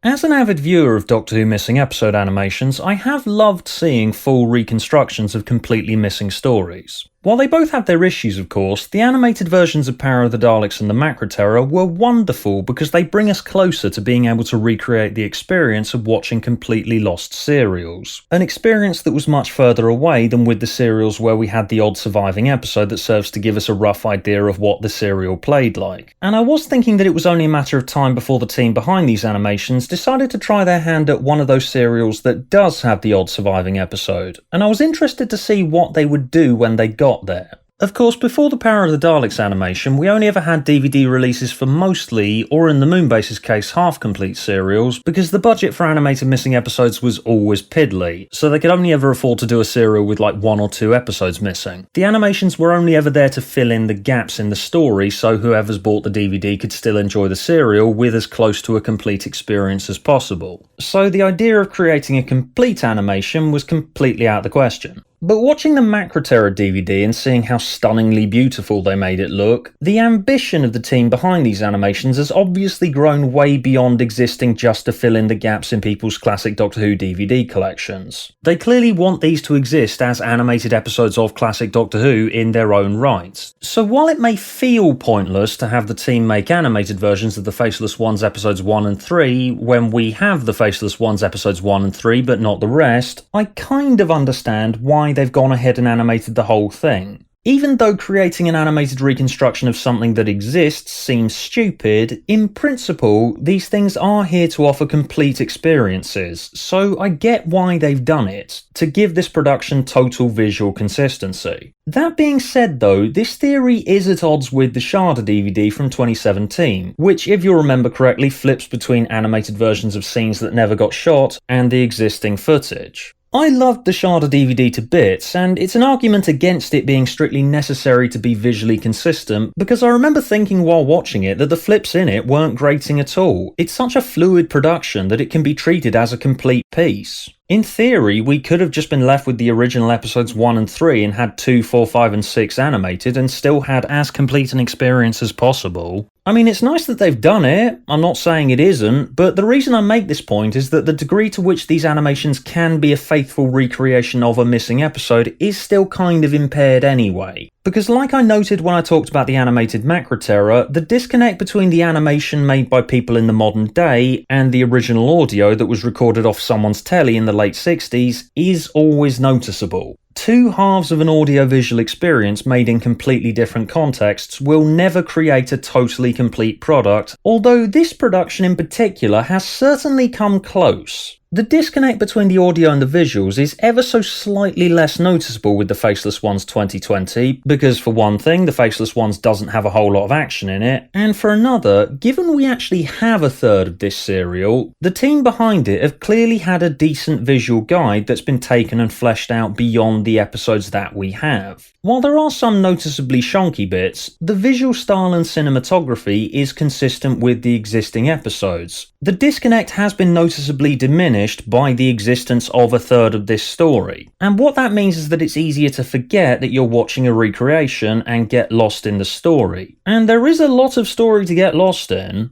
As an avid viewer of Doctor Who missing episode animations, I have loved seeing full reconstructions of completely missing stories. While they both have their issues, of course, the animated versions of Power of the Daleks and the Macra Terror were wonderful because they bring us closer to being able to recreate the experience of watching completely lost serials. An experience that was much further away than with the serials where we had the odd surviving episode that serves to give us a rough idea of what the serial played like. And I was thinking that it was only a matter of time before the team behind these animations decided to try their hand at one of those serials that does have the odd surviving episode, and I was interested to see what they would do when they got there. Of course, before the Power of the Daleks animation, we only ever had DVD releases for mostly, or in the Moonbase's case, half-complete serials, because the budget for animated missing episodes was always piddly, so they could only ever afford to do a serial with like 1 or 2 episodes missing. The animations were only ever there to fill in the gaps in the story, so whoever's bought the DVD could still enjoy the serial with as close to a complete experience as possible. So the idea of creating a complete animation was completely out of the question. But watching the Macra Terror DVD and seeing how stunningly beautiful they made it look, the ambition of the team behind these animations has obviously grown way beyond existing just to fill in the gaps in people's classic Doctor Who DVD collections. They clearly want these to exist as animated episodes of classic Doctor Who in their own right. So while it may feel pointless to have the team make animated versions of the Faceless Ones episodes 1 and 3 when we have the Faceless Ones episodes 1 and 3 but not the rest, I kind of understand why they've gone ahead and animated the whole thing. Even though creating an animated reconstruction of something that exists seems stupid, in principle, these things are here to offer complete experiences, so I get why they've done it, to give this production total visual consistency. That being said though, this theory is at odds with the Sharda DVD from 2017, which if you'll remember correctly flips between animated versions of scenes that never got shot and the existing footage. I loved the Sharda DVD to bits, and it's an argument against it being strictly necessary to be visually consistent, because I remember thinking while watching it that the flips in it weren't grating at all. It's such a fluid production that it can be treated as a complete piece. In theory, we could have just been left with the original episodes 1 and 3 and had 2, 4, 5 and 6 animated and still had as complete an experience as possible. I mean, it's nice that they've done it, I'm not saying it isn't, but the reason I make this point is that the degree to which these animations can be a faithful recreation of a missing episode is still kind of impaired anyway. Because like I noted when I talked about the animated Macra Terror, the disconnect between the animation made by people in the modern day and the original audio that was recorded off someone's telly in the late 60s is always noticeable. Two halves of an audiovisual experience made in completely different contexts will never create a totally complete product, although this production in particular has certainly come close. The disconnect between the audio and the visuals is ever so slightly less noticeable with the Faceless Ones 2020, because for one thing, the Faceless Ones doesn't have a whole lot of action in it, and for another, given we actually have a third of this serial, the team behind it have clearly had a decent visual guide that's been taken and fleshed out beyond the episodes that we have. While there are some noticeably shonky bits, the visual style and cinematography is consistent with the existing episodes. The disconnect has been noticeably diminished by the existence of a third of this story, and what that means is that it's easier to forget that you're watching a recreation and get lost in the story. And there is a lot of story to get lost in.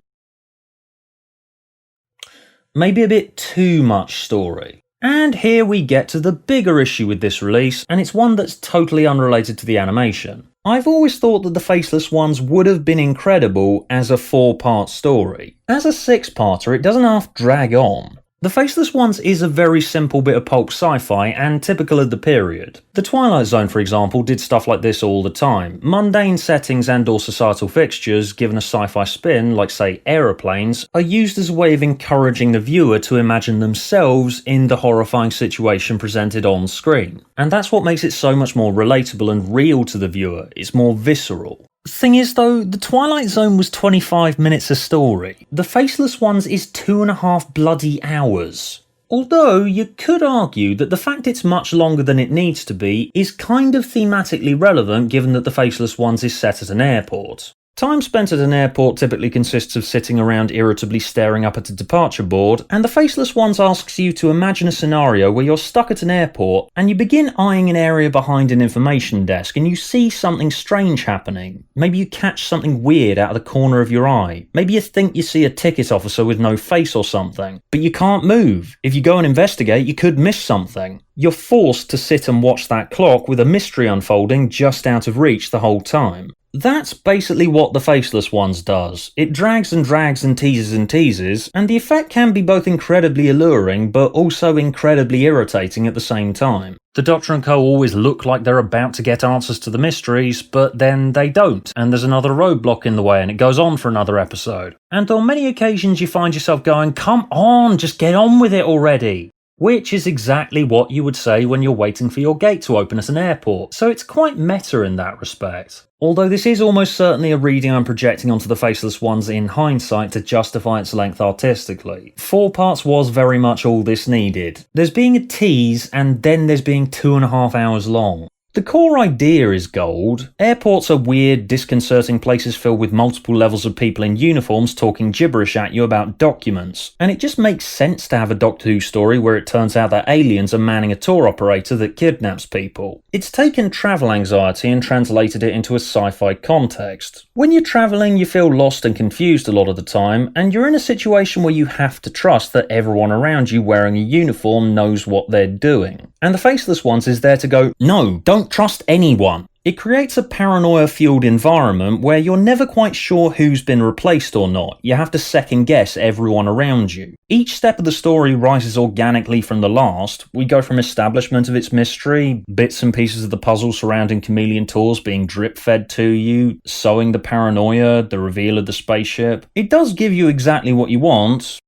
Maybe a bit too much story. And here we get to the bigger issue with this release, and it's one that's totally unrelated to the animation. I've always thought that the Faceless Ones would have been incredible as a 4-part story. As a 6-parter, it doesn't half drag on. The Faceless Ones is a very simple bit of pulp sci-fi and typical of the period. The Twilight Zone, for example, did stuff like this all the time. Mundane settings and/or societal fixtures, given a sci-fi spin, like say aeroplanes, are used as a way of encouraging the viewer to imagine themselves in the horrifying situation presented on screen. And that's what makes it so much more relatable and real to the viewer. It's more visceral. Thing is though, the Twilight Zone was 25 minutes a story. The Faceless Ones is 2.5 bloody hours. Although you could argue that the fact it's much longer than it needs to be is kind of thematically relevant given that the Faceless Ones is set at an airport. Time spent at an airport typically consists of sitting around irritably staring up at a departure board, and the Faceless Ones asks you to imagine a scenario where you're stuck at an airport and you begin eyeing an area behind an information desk and you see something strange happening. Maybe you catch something weird out of the corner of your eye. Maybe you think you see a ticket officer with no face or something, but you can't move. If you go and investigate, you could miss something. You're forced to sit and watch that clock with a mystery unfolding just out of reach the whole time. That's basically what the Faceless Ones does. It drags and drags and teases, and the effect can be both incredibly alluring but also incredibly irritating at the same time. The Doctor and Co always look like they're about to get answers to the mysteries, but then they don't, and there's another roadblock in the way and it goes on for another episode. And on many occasions you find yourself going, "Come on, just get on with it already!" Which is exactly what you would say when you're waiting for your gate to open at an airport, so it's quite meta in that respect. Although this is almost certainly a reading I'm projecting onto the Faceless Ones in hindsight to justify its length artistically. 4 parts was very much all this needed. There's being a tease, and then there's being 2.5 hours long. The core idea is gold. Airports are weird, disconcerting places filled with multiple levels of people in uniforms talking gibberish at you about documents, and it just makes sense to have a Doctor Who story where it turns out that aliens are manning a tour operator that kidnaps people. It's taken travel anxiety and translated it into a sci-fi context. When you're travelling, you feel lost and confused a lot of the time, and you're in a situation where you have to trust that everyone around you wearing a uniform knows what they're doing. And the Faceless Ones is there to go, "No, don't trust anyone." It creates a paranoia-fueled environment where you're never quite sure who's been replaced or not. You have to second-guess everyone around you. Each step of the story rises organically from the last. We go from establishment of its mystery, bits and pieces of the puzzle surrounding chameleon tours being drip-fed to you, sowing the paranoia, the reveal of the spaceship. It does give you exactly what you want,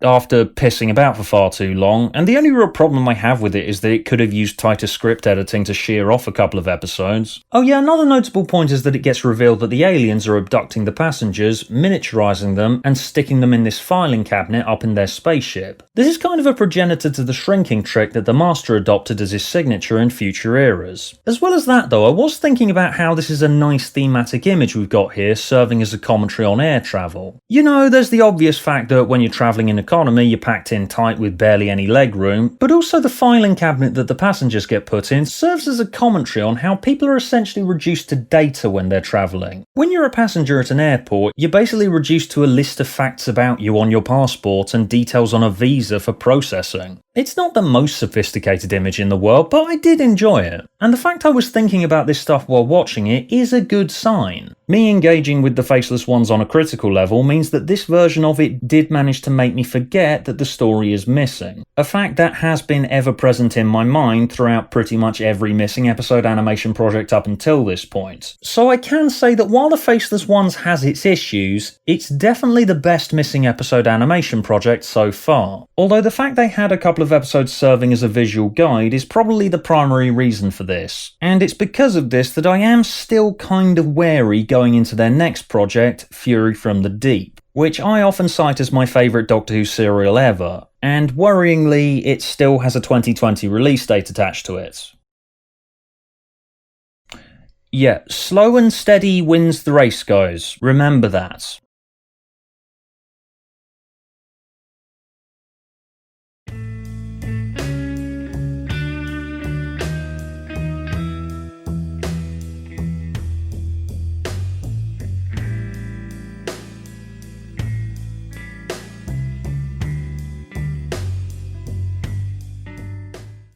after pissing about for far too long, and the only real problem I have with it is that it could have used tighter script editing to shear off a couple of episodes. Oh yeah, another notable point is that it gets revealed that the aliens are abducting the passengers, miniaturizing them, and sticking them in this filing cabinet up in their spaceship. This is kind of a progenitor to the shrinking trick that the Master adopted as his signature in future eras. As well as that though, I was thinking about how this is a nice thematic image we've got here serving as a commentary on air travel. You know, there's the obvious fact that when you're travelling in economy, you're packed in tight with barely any leg room, but also the filing cabinet that the passengers get put in serves as a commentary on how people are essentially reduced to data when they're travelling. When you're a passenger at an airport, you're basically reduced to a list of facts about you on your passport and details on a visa for processing. It's not the most sophisticated image in the world, but I did enjoy it. And the fact I was thinking about this stuff while watching it is a good sign. Me engaging with the Faceless Ones on a critical level means that this version of it did manage to make me forget that the story is missing. A fact that has been ever present in my mind throughout pretty much every missing episode animation project up until this point. So I can say that while the Faceless Ones has its issues, it's definitely the best missing episode animation project so far. Although the fact they had a couple of episodes serving as a visual guide is probably the primary reason for this. And it's because of this that I am still kind of wary going into their next project, Fury from the Deep, which I often cite as my favourite Doctor Who serial ever, and worryingly it still has a 2020 release date attached to it. Yeah, slow and steady wins the race, guys. Remember that.